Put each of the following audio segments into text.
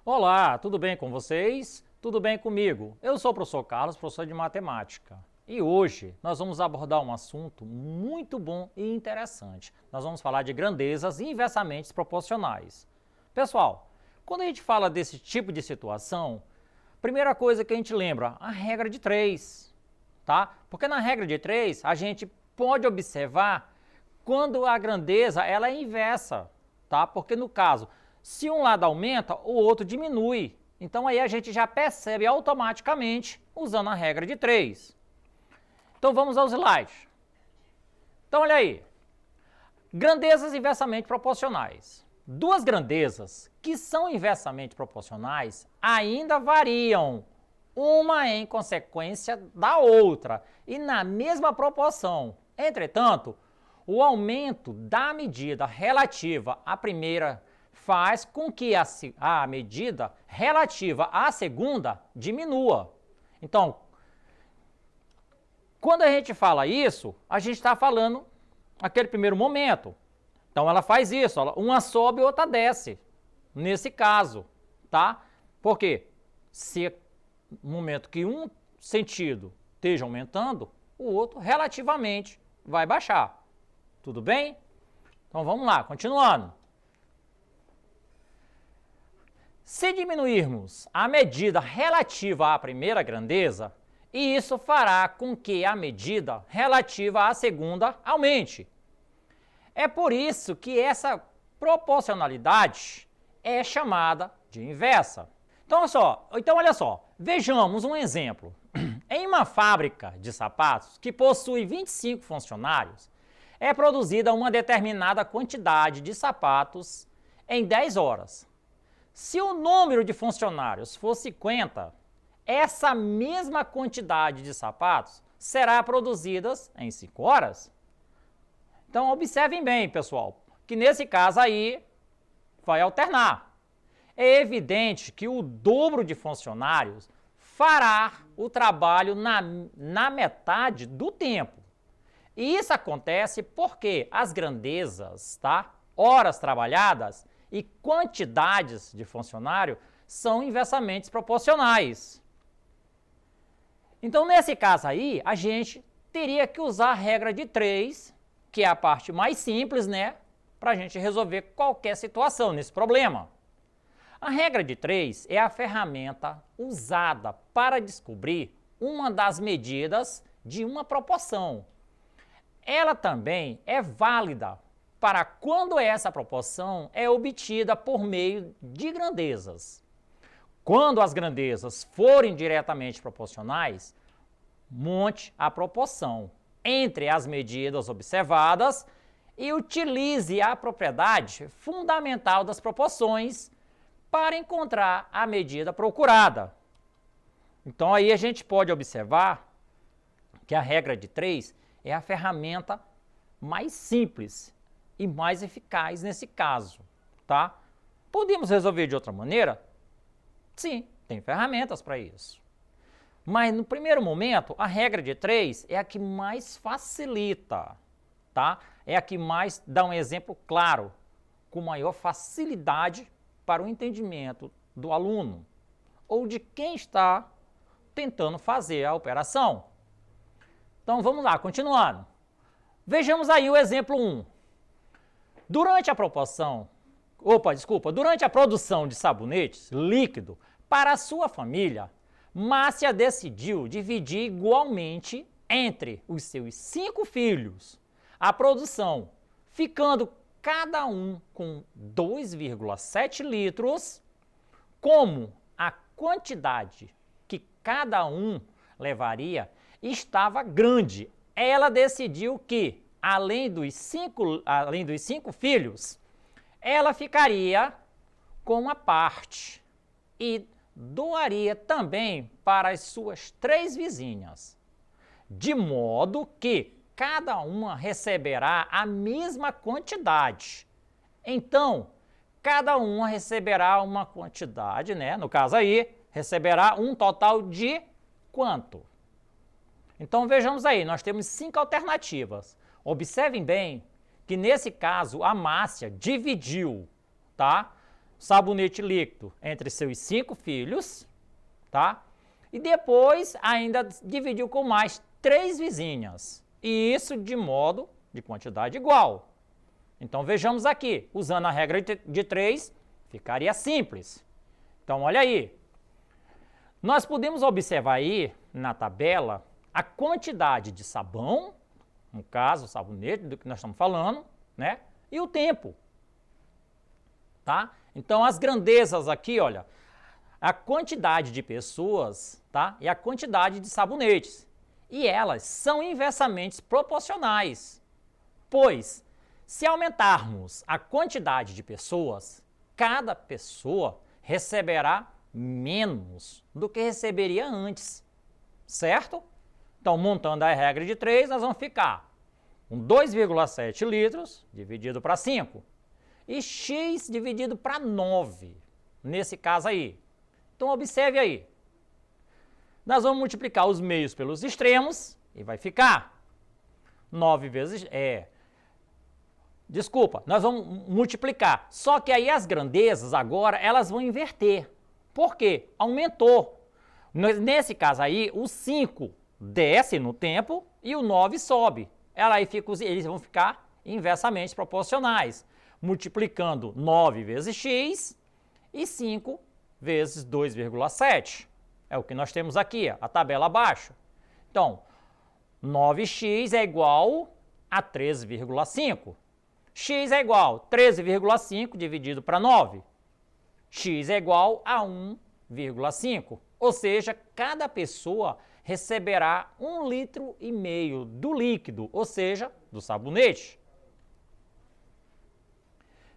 Olá, tudo bem com vocês? Tudo bem comigo? Eu sou o professor Carlos, professor de matemática. E hoje nós vamos abordar um assunto muito bom e interessante. Nós vamos falar de grandezas inversamente proporcionais. Pessoal, quando a gente fala desse tipo de situação, primeira coisa que a gente lembra, a regra de 3, tá? Porque na regra de 3 a gente pode observar quando a grandeza ela é inversa, tá? Porque no caso, se um lado aumenta, o outro diminui. Então aí a gente já percebe automaticamente usando a regra de 3. Então vamos ao slide. Então olha aí. Grandezas inversamente proporcionais. Duas grandezas que são inversamente proporcionais ainda variam, uma em consequência da outra e na mesma proporção. Entretanto, o aumento da medida relativa à primeira faz com que a medida relativa à segunda diminua. Então, quando a gente fala isso, a gente está falando aquele primeiro momento. Então, ela faz isso, uma sobe e outra desce, nesse caso, tá? Por quê? Se no momento que um sentido esteja aumentando, o outro relativamente vai baixar. Tudo bem? Então, vamos lá, continuando. Se diminuirmos a medida relativa à primeira grandeza, isso fará com que a medida relativa à segunda aumente. É por isso que essa proporcionalidade é chamada de inversa. Então, olha só, vejamos um exemplo. Em uma fábrica de sapatos que possui 25 funcionários, é produzida uma determinada quantidade de sapatos em 10 horas. Se o número de funcionários for 50, essa mesma quantidade de sapatos será produzida em 5 horas. Então, observem bem, pessoal, que nesse caso aí vai alternar. É evidente que o dobro de funcionários fará o trabalho na metade do tempo. E isso acontece porque as grandezas, tá? Horas trabalhadas e quantidades de funcionário são inversamente proporcionais. Então, nesse caso aí, a gente teria que usar a regra de 3, que é a parte mais simples, né, para a gente resolver qualquer situação nesse problema. A regra de 3 é a ferramenta usada para descobrir uma das medidas de uma proporção. Ela também é válida para quando essa proporção é obtida por meio de grandezas. Quando as grandezas forem diretamente proporcionais, monte a proporção entre as medidas observadas e utilize a propriedade fundamental das proporções para encontrar a medida procurada. Então aí a gente pode observar que a regra de 3 é a ferramenta mais simples e mais eficaz nesse caso, tá? Podemos resolver de outra maneira? Sim, tem ferramentas para isso. Mas no primeiro momento, a regra de 3 é a que mais facilita, tá? É a que mais dá um exemplo claro, com maior facilidade para o entendimento do aluno ou de quem está tentando fazer a operação. Então vamos lá, continuando. Vejamos aí o exemplo 1. Durante a produção de sabonetes líquido para a sua família, Márcia decidiu dividir igualmente entre os seus 5 filhos a produção, ficando cada um com 2,7 litros, como a quantidade que cada um levaria estava grande. Ela decidiu que, além dos cinco filhos, ela ficaria com uma parte e doaria também para as suas 3 vizinhas, de modo que cada uma receberá a mesma quantidade. Então, cada uma receberá uma quantidade, né? No caso aí, receberá um total de quanto? Então, vejamos aí, nós temos 5 alternativas. Observem bem que, nesse caso, a Márcia dividiu, tá? sabonete líquido entre seus 5 filhos, tá? E depois ainda dividiu com mais 3 vizinhas. E isso de quantidade igual. Então vejamos aqui, usando a regra de 3, ficaria simples. Então olha aí. Nós podemos observar aí na tabela a quantidade de sabão, no caso, o sabonete do que nós estamos falando, né? E o tempo. Tá? Então as grandezas aqui, olha, a quantidade de pessoas, tá? E a quantidade de sabonetes. E elas são inversamente proporcionais. Pois, se aumentarmos a quantidade de pessoas, cada pessoa receberá menos do que receberia antes. Certo? Então, montando a regra de 3, nós vamos ficar com 2,7 litros dividido para 5 e x dividido para 9, nesse caso aí. Então, observe aí. Nós vamos multiplicar os meios pelos extremos e vai ficar 9 vezes... Desculpa, nós vamos multiplicar. Só que aí as grandezas agora, elas vão inverter. Por quê? Aumentou. Nesse caso aí, o 5 desce no tempo e o 9 sobe. Eles vão ficar inversamente proporcionais, multiplicando 9 vezes x e 5 vezes 2,7. É o que nós temos aqui, a tabela abaixo. Então, 9x é igual a 13,5. X é igual a 13,5 dividido para 9. X é igual a 1,5. Ou seja, cada pessoa receberá 1,5 litro do líquido, ou seja, do sabonete.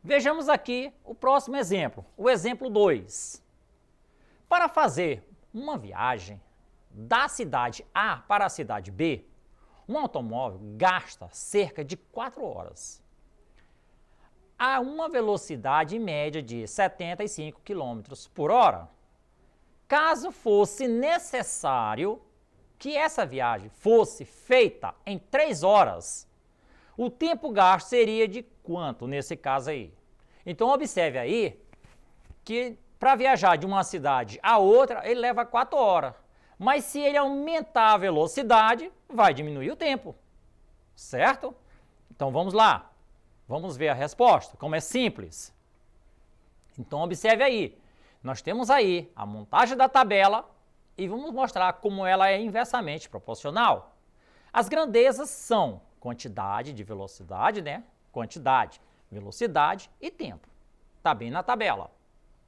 Vejamos aqui o próximo exemplo, o exemplo 2. Para fazer uma viagem da cidade A para a cidade B, um automóvel gasta cerca de 4 horas. A uma velocidade média de 75 km por hora. Caso fosse necessário que essa viagem fosse feita em 3 horas, o tempo gasto seria de quanto nesse caso aí? Então observe aí que para viajar de uma cidade a outra, ele leva 4 horas. Mas se ele aumentar a velocidade, vai diminuir o tempo. Certo? Então vamos lá. Vamos ver a resposta, como é simples. Então observe aí. Nós temos aí a montagem da tabela e vamos mostrar como ela é inversamente proporcional. As grandezas são quantidade de velocidade, né? Quantidade, velocidade e tempo. Está bem na tabela.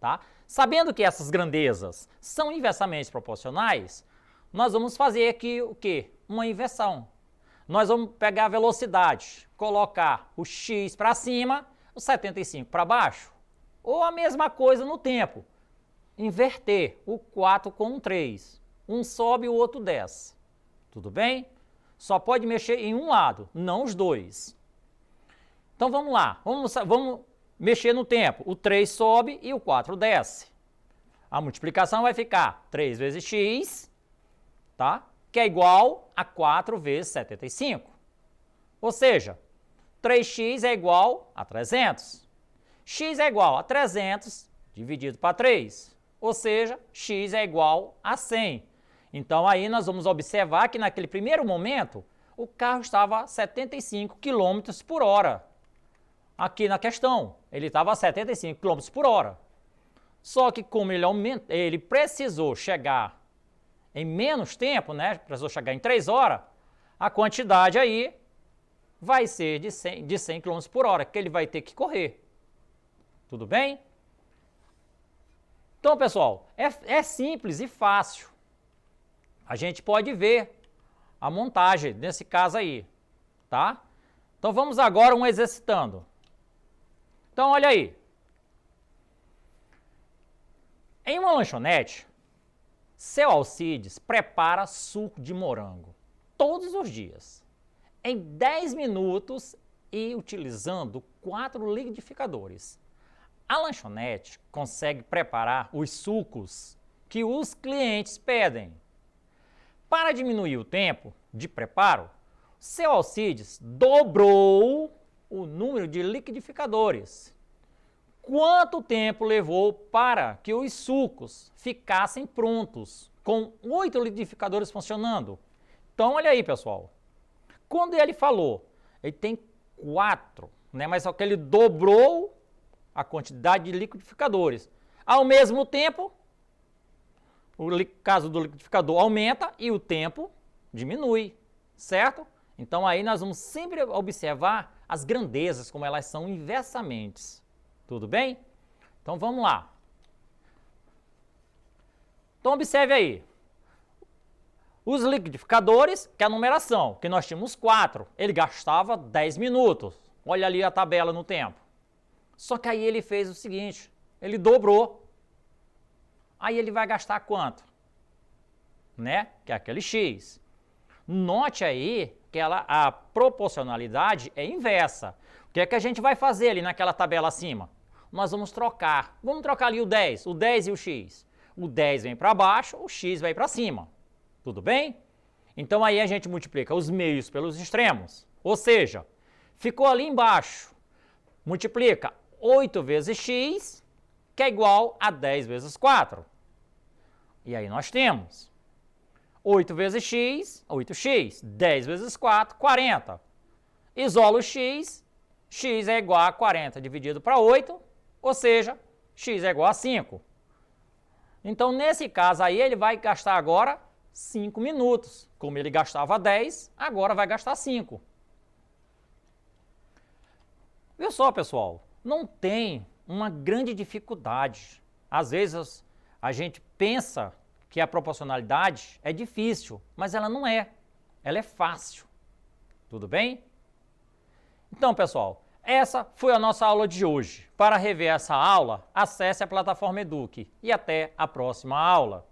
Tá? Sabendo que essas grandezas são inversamente proporcionais, nós vamos fazer aqui o quê? Uma inversão. Nós vamos pegar a velocidade, colocar o x para cima, o 75 para baixo. Ou a mesma coisa no tempo. Inverter o 4 com o 3. Um sobe e o outro desce. Tudo bem? Só pode mexer em um lado, não os dois. Então vamos lá. Vamos mexer no tempo. O 3 sobe e o 4 desce. A multiplicação vai ficar 3 vezes x, tá? Que é igual a 4 vezes 75. Ou seja, 3x é igual a 300. X é igual a 300 dividido para 3. Ou seja, x é igual a 100. Então aí nós vamos observar que naquele primeiro momento o carro estava a 75 km por hora. Aqui na questão, ele estava a 75 km por hora. Só que como ele precisou chegar em menos tempo, né? Precisou chegar em 3 horas, a quantidade aí vai ser de 100 km por hora, que ele vai ter que correr. Tudo bem? Então, pessoal, é simples e fácil. A gente pode ver a montagem nesse caso aí, tá? Então, vamos agora um exercitando. Então, olha aí. Em uma lanchonete, seu Alcides prepara suco de morango todos os dias, em 10 minutos e utilizando 4 liquidificadores. A lanchonete consegue preparar os sucos que os clientes pedem. Para diminuir o tempo de preparo, seu Alcides dobrou o número de liquidificadores. quanto tempo levou para que os sucos ficassem prontos, com 8 liquidificadores funcionando? Então, olha aí, pessoal. Quando ele falou, ele tem 4, né? Mas só que ele dobrou a quantidade de liquidificadores. Ao mesmo tempo, o caso do liquidificador aumenta e o tempo diminui, certo? Então aí nós vamos sempre observar as grandezas, como elas são inversamente. Tudo bem? Então vamos lá. Então observe aí. Os liquidificadores, que é a numeração, que nós tínhamos 4, ele gastava 10 minutos. Olha ali a tabela no tempo. Só que aí ele fez o seguinte, ele dobrou. Aí ele vai gastar quanto? Né? Que é aquele X. Note aí que a proporcionalidade é inversa. O que é que a gente vai fazer ali naquela tabela acima? Nós vamos trocar. Vamos trocar ali o 10 e o X. O 10 vem para baixo, o X vai para cima. Tudo bem? Então aí a gente multiplica os meios pelos extremos. Ou seja, ficou ali embaixo. Multiplica 8 vezes X, que é igual a 10 vezes 4. E aí nós temos 8 vezes X, 8x. 10 vezes 4, 40. Isola o X, X é igual a 40 dividido para 8, ou seja, X é igual a 5. Então, nesse caso aí, ele vai gastar agora 5 minutos. Como ele gastava 10, agora vai gastar 5. Viu só, pessoal? Não tem uma grande dificuldade. Às vezes, a gente pensa que a proporcionalidade é difícil, mas ela não é. Ela é fácil. Tudo bem? Então, pessoal, essa foi a nossa aula de hoje. Para rever essa aula, acesse a plataforma Eduque e até a próxima aula.